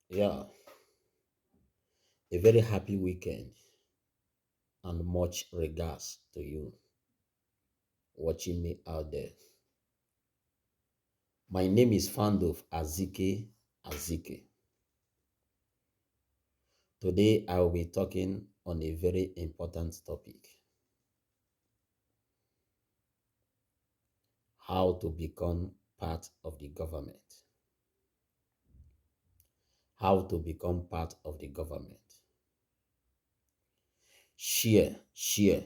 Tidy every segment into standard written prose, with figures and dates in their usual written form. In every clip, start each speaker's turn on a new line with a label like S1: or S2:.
S1: Yeah, a very happy weekend and much regards to you watching me out there. My name is Fandov Azike. Today I will be talking on a very important topic: how to become part of the government. How to become part of the government. Share, share,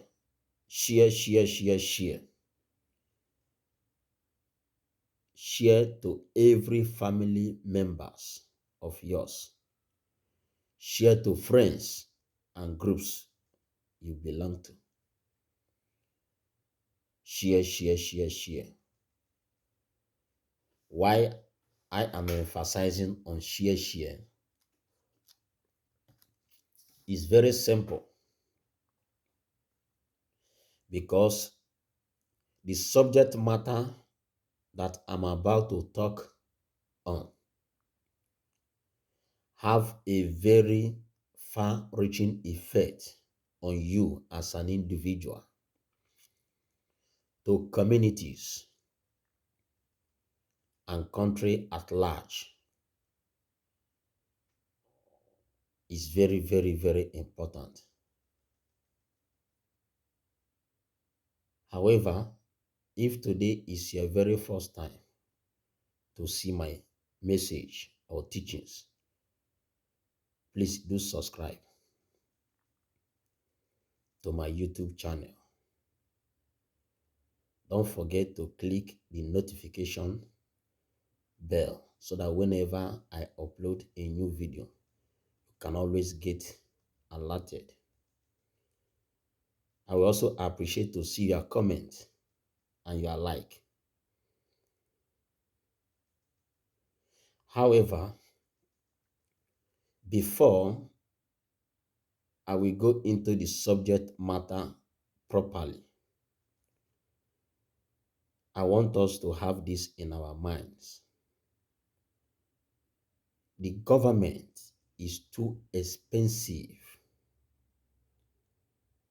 S1: share, share, share, share. Share to every family members of yours. Share to friends and groups you belong to. Share, share, share, share. Why I am emphasizing on share, share is very simple, because the subject matter that I'm about to talk on have a very far-reaching effect on you as an individual, to communities and country at large. Is very, very, very important. However, if today is your very first time to see my message or teachings, please do subscribe to my YouTube channel. Don't forget to click the notification bell so that whenever I upload a new video, you can always get alerted. I will also appreciate to see your comment and your like. However, before I will go into the subject matter properly, I want us to have this in our minds. The government is too expensive,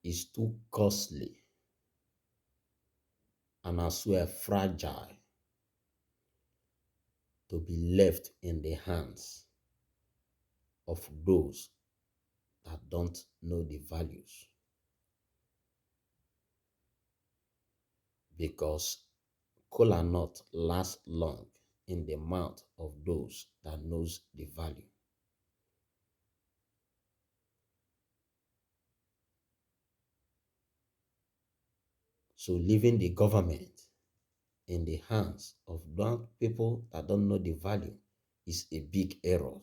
S1: is too costly, and as well fragile to be left in the hands of those that don't know the values. Because cola nut lasts long in the mouth of those that knows the value. So leaving the government in the hands of people that don't know the value is a big error,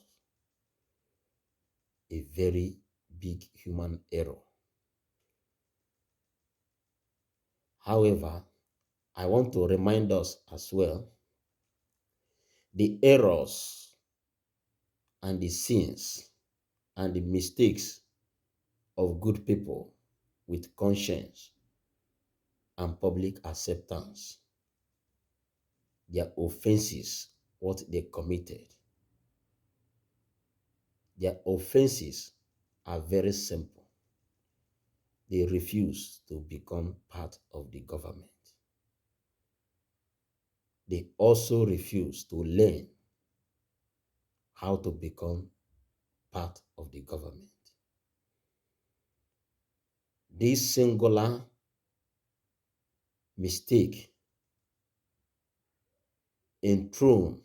S1: a very big human error. However, I want to remind us as well the errors and the sins and the mistakes of good people with conscience and public acceptance, their offenses, what they committed. Their offenses are very simple. They refuse to become part of the government. They also refuse to learn how to become part of the government. This singular mistake enthrone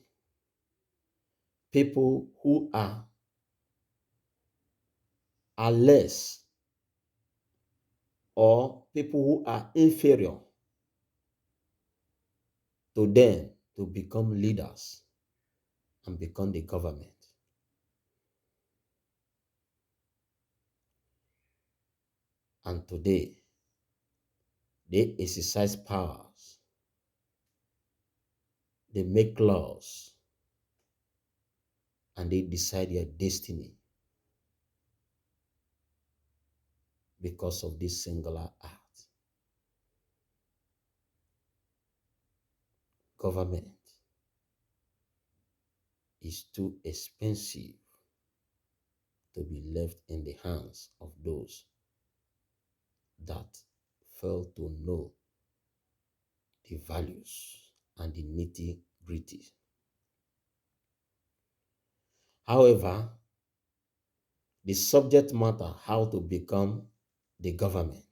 S1: people who are less, or people who are inferior to them, to become leaders and become the government. And today, they exercise powers, they make laws, and they decide their destiny because of this singular act. Government is too expensive to be left in the hands of those that fail to know the values and the nitty gritty. However, the subject matter, how to become the government,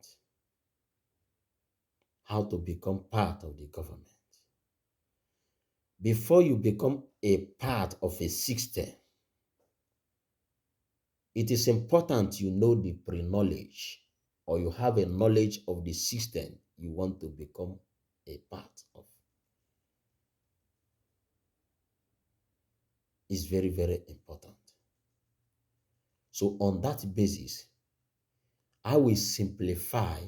S1: how to become part of the government. Before you become a part of a system, it is important you know the pre-knowledge, or you have a knowledge of the system you want to become a part of. It's very, very important. So on that basis, I will simplify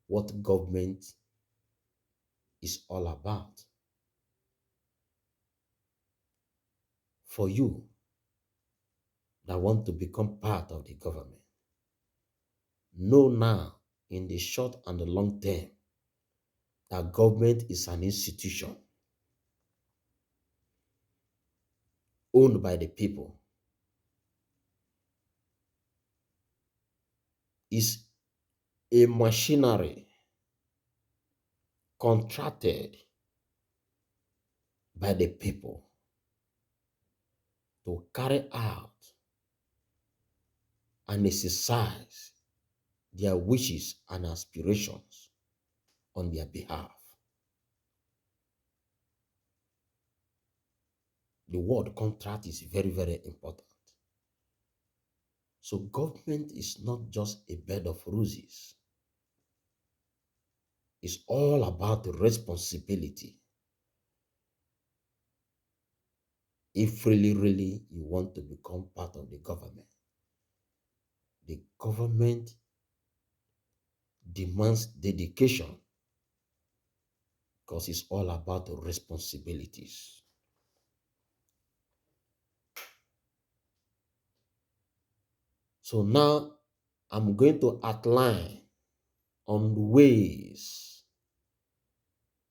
S1: what government is all about for you that want to become part of the government. Know now, in the short and the long term, that government is an institution owned by the people, is a machinery contracted by the people to carry out and exercise their wishes and aspirations on their behalf. The word contract is very, very important. So government is not just a bed of roses. It's all about the responsibility. If really, really you want to become part of the government demands dedication, because it's all about the responsibilities. So now I'm going to outline on the ways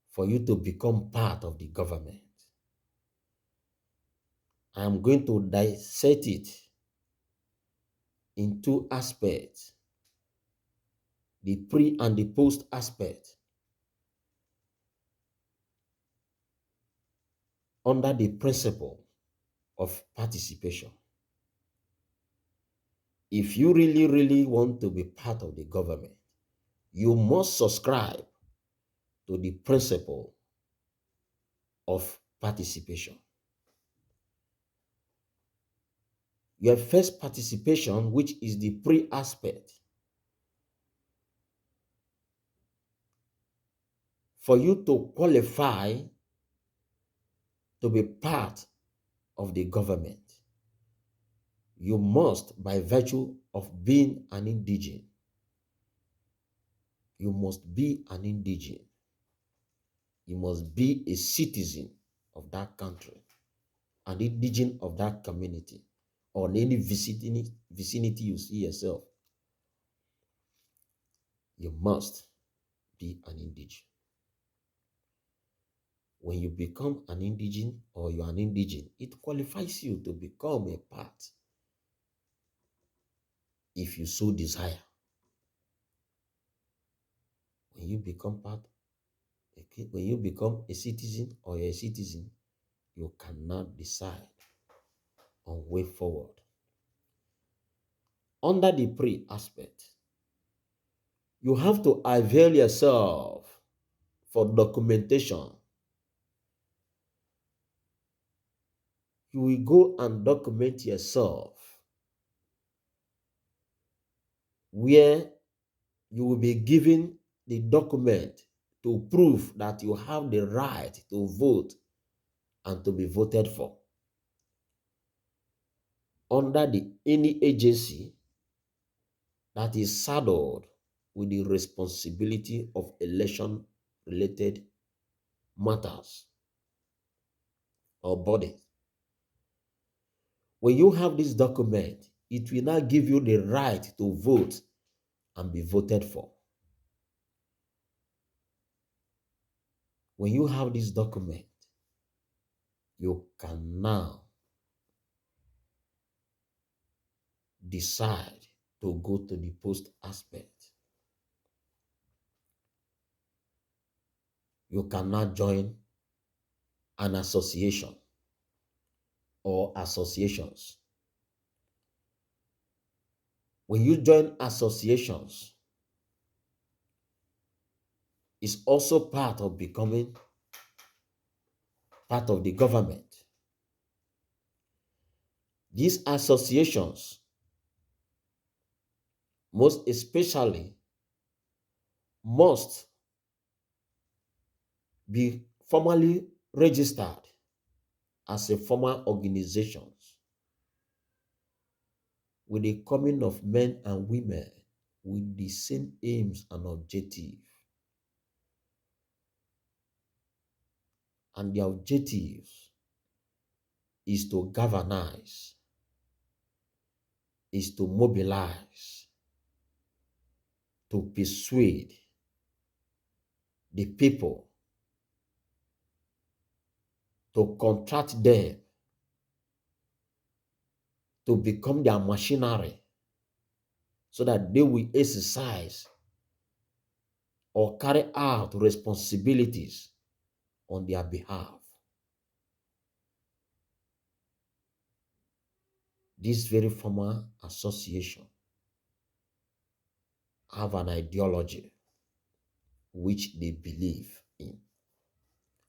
S1: for you to become part of the government. I'm going to dissect it in two aspects, the pre and the post aspect, under the principle of participation. If you really, really want to be part of the government, you must subscribe to the principle of participation. Your first participation, which is the pre aspect, for you to qualify to be part of the government, you must, by virtue of being an indigene, you must be an indigene. You must be a citizen of that country, an indigene of that community, or in any vicinity you see yourself. You must be an indigene. When you become an indigene or you are an indigene, it qualifies you to become a part, if you so desire. When you become part, okay, when you become a citizen or a citizen, you cannot decide on way forward. Under the pre aspect, you have to avail yourself for documentation. You will go and document yourself, where you will be given the document to prove that you have the right to vote and to be voted for under any agency that is saddled with the responsibility of election related matters or bodies. When you have this document, it will now give you the right to vote and be voted for. When you have this document, you can now decide to go to the post aspect, you cannot join an association or associations. When you join associations, it's also part of becoming part of the government. These associations, most especially, must be formally registered as a formal organization with the coming of men and women with the same aims and objectives. And the objective is to galvanize, is to mobilize, to persuade the people, to contract them to become their machinery so that they will exercise or carry out responsibilities on their behalf. This very formal association have an ideology which they believe in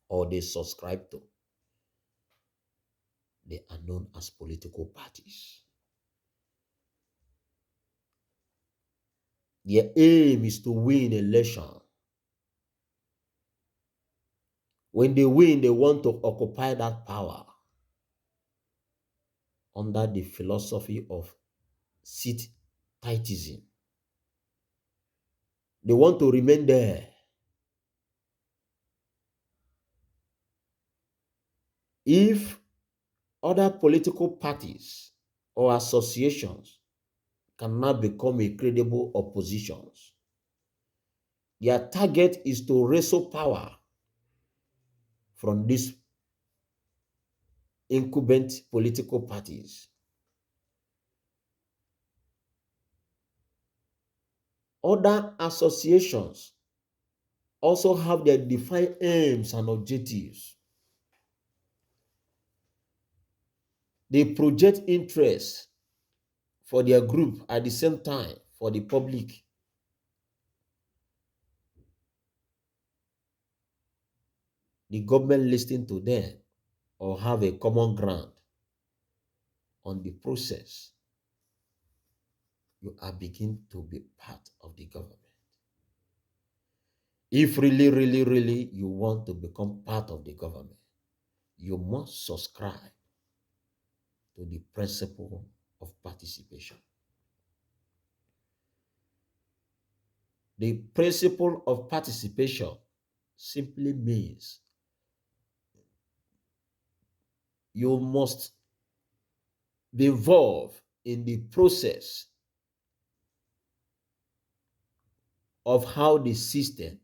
S1: or they subscribe to. They are known as political parties. Their aim is to win election. When they win, they want to occupy that power under the philosophy of seat-titism. They want to remain there. If other political parties or associations cannot become a credible oppositions, their target is to wrestle power from these incumbent political parties. Other associations also have their defined aims and objectives. They project interest for their group at the same time for the public. The government listen to them or have a common ground on the process. You are beginning to be part of the government. If really you want to become part of the government, you must subscribe to the principle of participation. The principle of participation simply means you must be involved in the process of how the system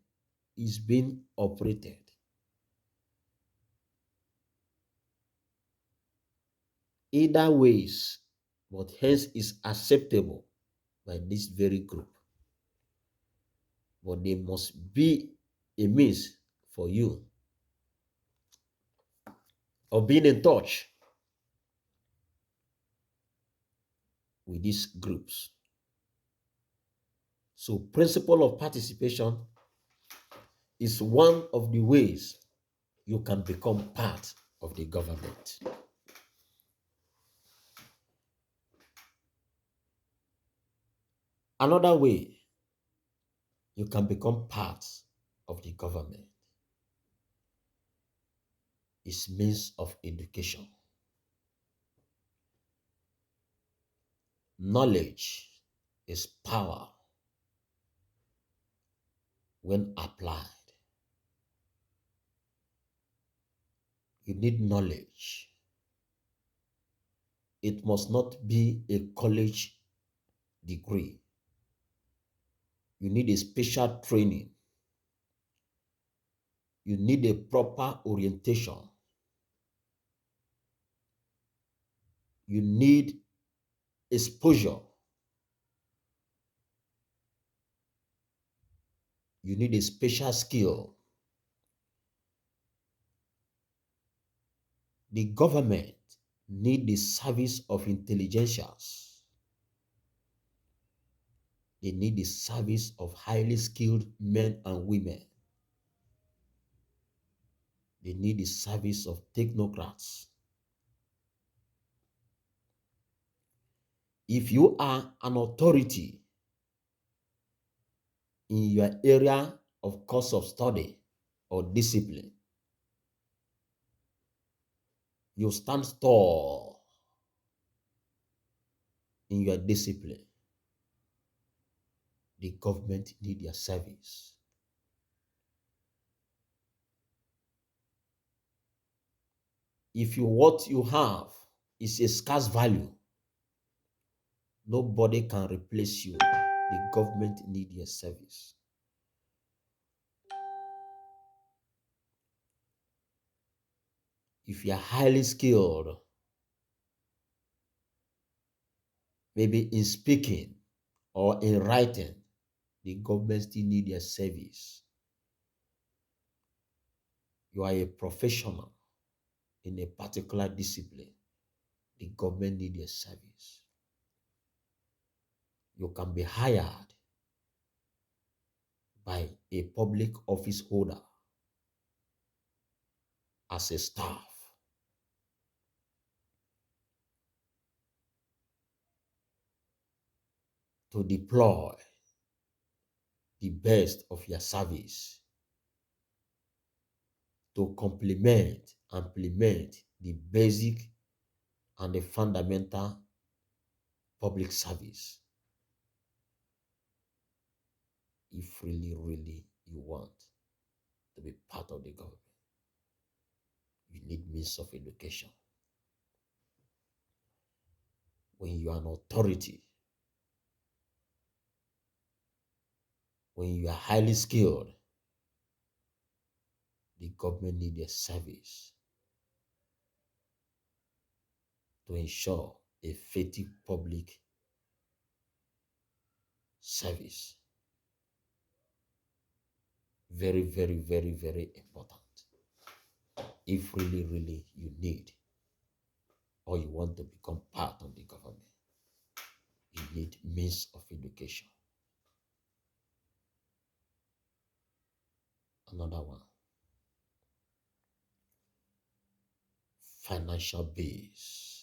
S1: is being operated. Either ways, but hence is acceptable by this very group. But there must be a means for you of being in touch with these groups. So principle of participation is one of the ways you can become part of the government. Another way you can become part of the government is means of education. Knowledge is power when applied. You need knowledge. It must not be a college degree. You need a special training. You need a proper orientation. You need exposure. You need a special skill. The government need the service of intelligentsias. They need the service of highly skilled men and women. They need the service of technocrats. If you are an authority in your area of course of study or discipline, you stand tall in your discipline. The government need your service. If what you have is a scarce value, nobody can replace you. The government need your service. If you're highly skilled, maybe in speaking or in writing, the government still need your service. You are a professional in a particular discipline, the government need your service. You can be hired by a public office holder as a staff to deploy the best of your service to complement and implement the basic and the fundamental public service. If really, really you want to be part of the government, you need means of education. When you are an authority, when you are highly skilled, the government needs a service to ensure effective public service. Very, very, very, very important. If really, really you need or you want to become part of the government, you need means of education. Another one, financial base.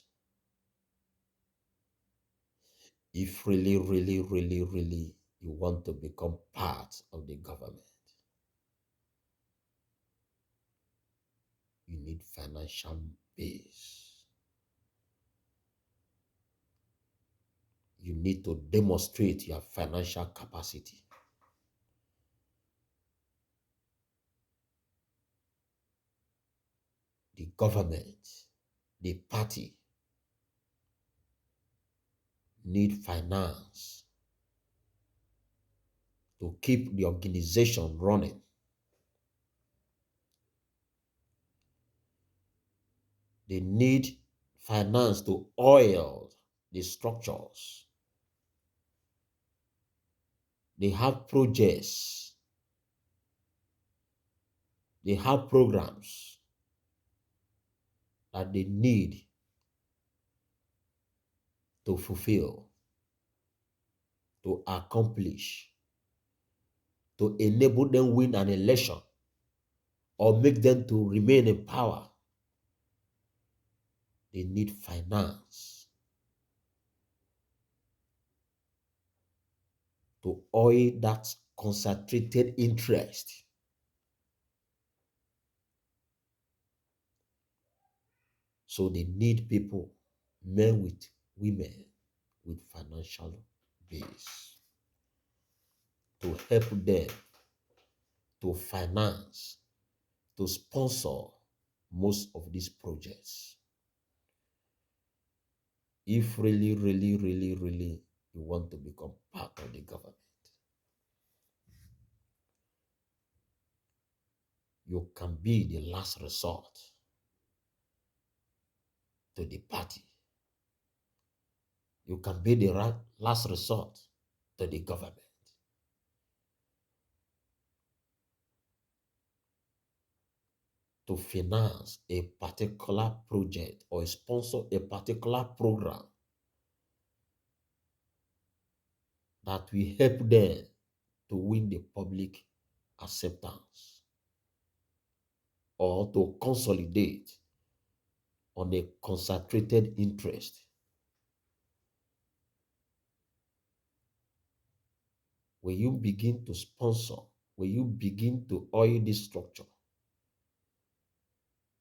S1: If really, really, really, really you want to become part of the government, you need financial base. You need to demonstrate your financial capacity. The government, the party need finance to keep the organization running. They need finance to oil the structures. They have projects. They have programs that they need to fulfill, to accomplish, to enable them win an election or make them to remain in power. They need finance to oil that concentrated interest. So they need people, men with women with financial base to help them to finance, to sponsor most of these projects. If really, really, really, really you want to become part of the government, you can be the last resort to the party You can be the last resort to the government to finance a particular project or sponsor a particular program that will help them to win the public acceptance or to consolidate on a concentrated interest. When you begin to sponsor, when you begin to oil this structure,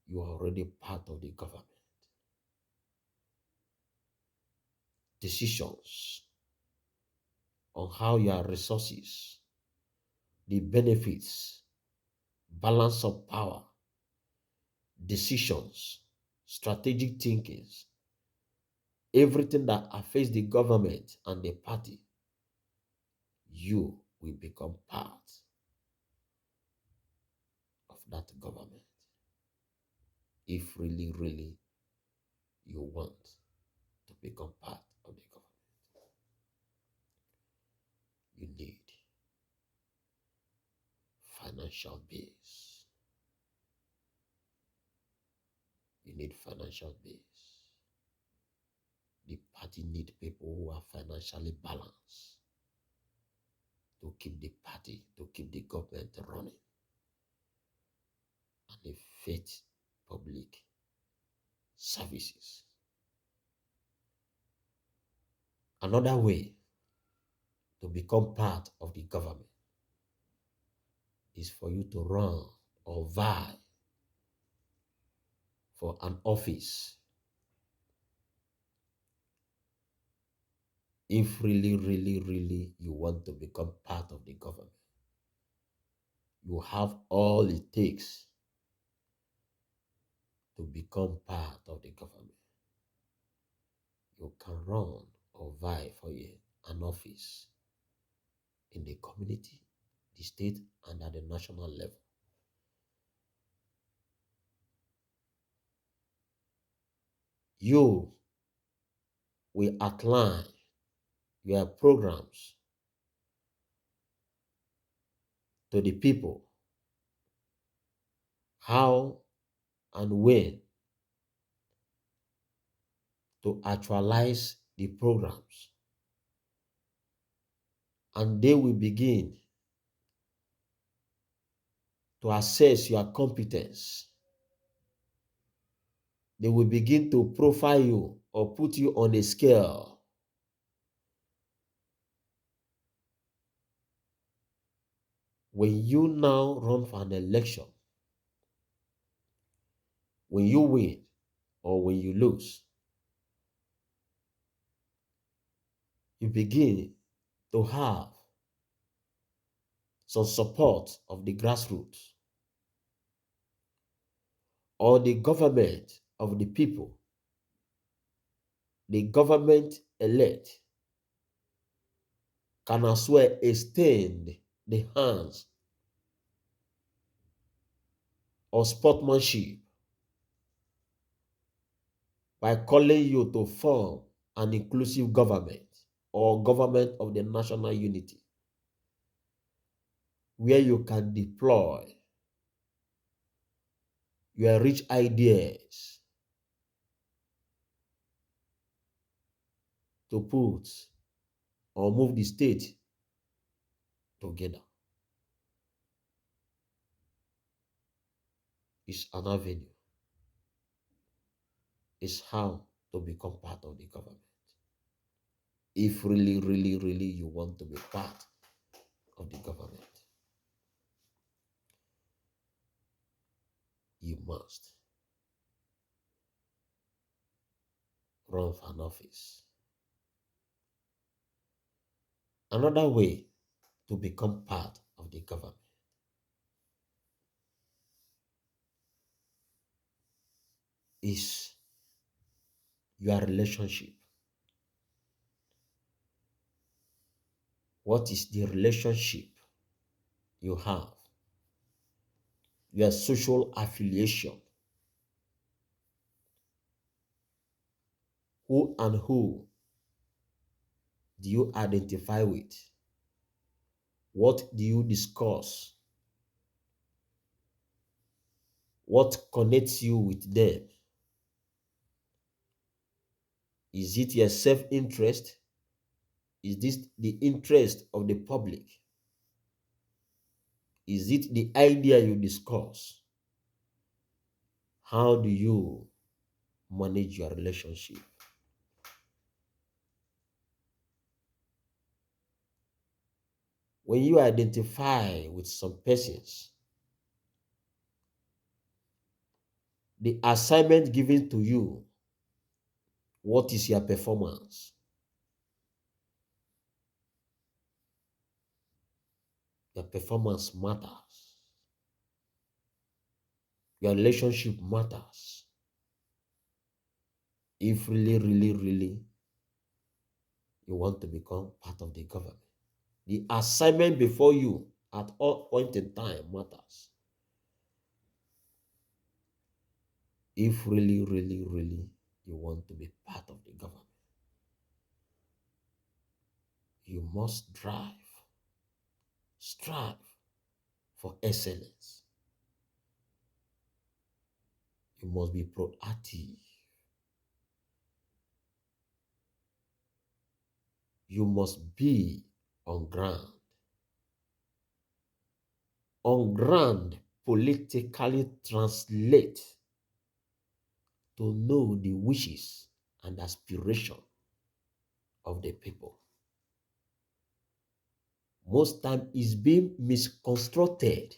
S1: you are already part of the government. Decisions on how your resources, the benefits, balance of power, decisions, strategic thinkings, everything that affects the government and the party, you will become part of that government. If really, really you want to become part of the government, you need financial base. You need financial base. The party need people who are financially balanced to keep the party, to keep the government running and effect public services. Another way to become part of the government is for you to run or vie for an office. If really, really, really you want to become part of the government, you have all it takes to become part of the government. You can run or vie for an office in the community, the state, and at the national level. You will outline your programs to the people, how and when to actualize the programs, and they will begin to assess your competence. They will begin to profile you or put you on a scale. When you now run for an election, when you win or when you lose, you begin to have some support of the grassroots or the government of the people, the government elect can as well extend the hands of sportsmanship by calling you to form an inclusive government or government of the national unity, where you can deploy your rich ideas to put or move the state together. Is an avenue. Is how to become part of the government. If really, really, really you want to be part of the government, you must run for an office. Another way to become part of the government is your relationship. What is the relationship you have? Your social affiliation. Who and who do you identify with? What do you discuss? What connects you with them? Is it your self-interest? Is this the interest of the public? Is it the idea you discuss? How do you manage your relationship? When you identify with some persons, the assignment given to you, what is your performance? Your performance matters. Your relationship matters. If really, really, really you want to become part of the government, the assignment before you at all point in time matters. If really, really, really you want to be part of the government, you must strive for excellence. You must be proactive. You must be on ground. On ground politically translate to know the wishes and aspiration of the people. Most time is being misconstructed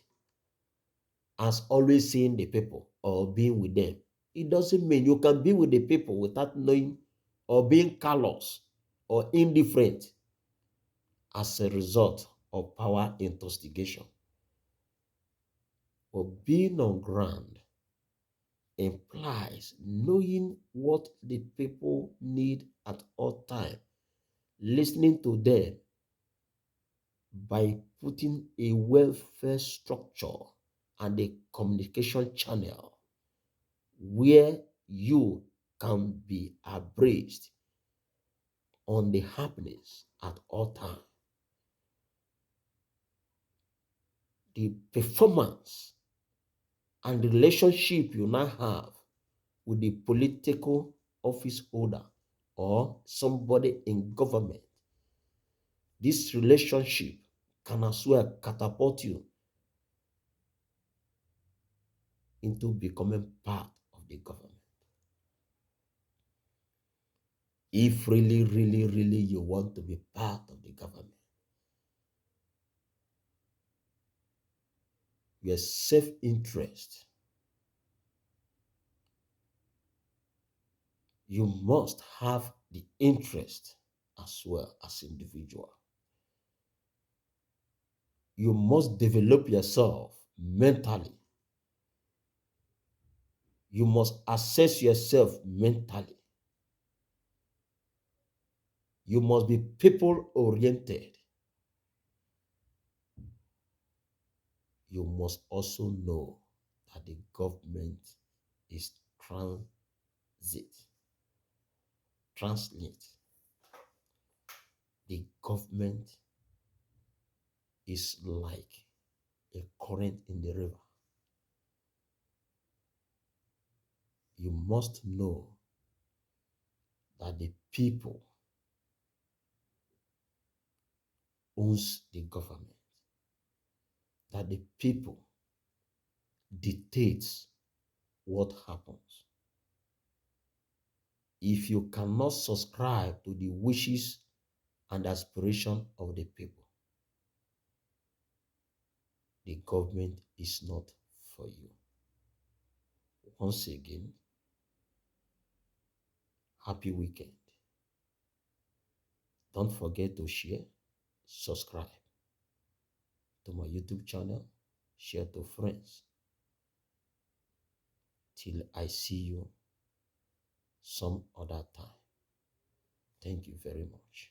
S1: as always seeing the people or being with them. It doesn't mean you can be with the people without knowing or being callous or indifferent as a result of power investigation. But being on ground implies knowing what the people need at all time, listening to them by putting a welfare structure and a communication channel where you can be abreast on the happenings at all time. The performance and the relationship you now have with the political office holder or somebody in government, this relationship can as well catapult you into becoming part of the government. If really, really, really you want to be part of the government, your self-interest, you must have the interest as well as individual. You must develop yourself mentally. You must assess yourself mentally. You must be people-oriented. You must also know that the government is translate. The government is like a current in the river. You must know that the people owns the government, that the people dictates what happens. If you cannot subscribe to the wishes and aspiration of the people, the government is not for you. Once again, happy weekend. Don't forget to share, subscribe to my YouTube channel, share to friends. Till I see you some other time. Thank you very much.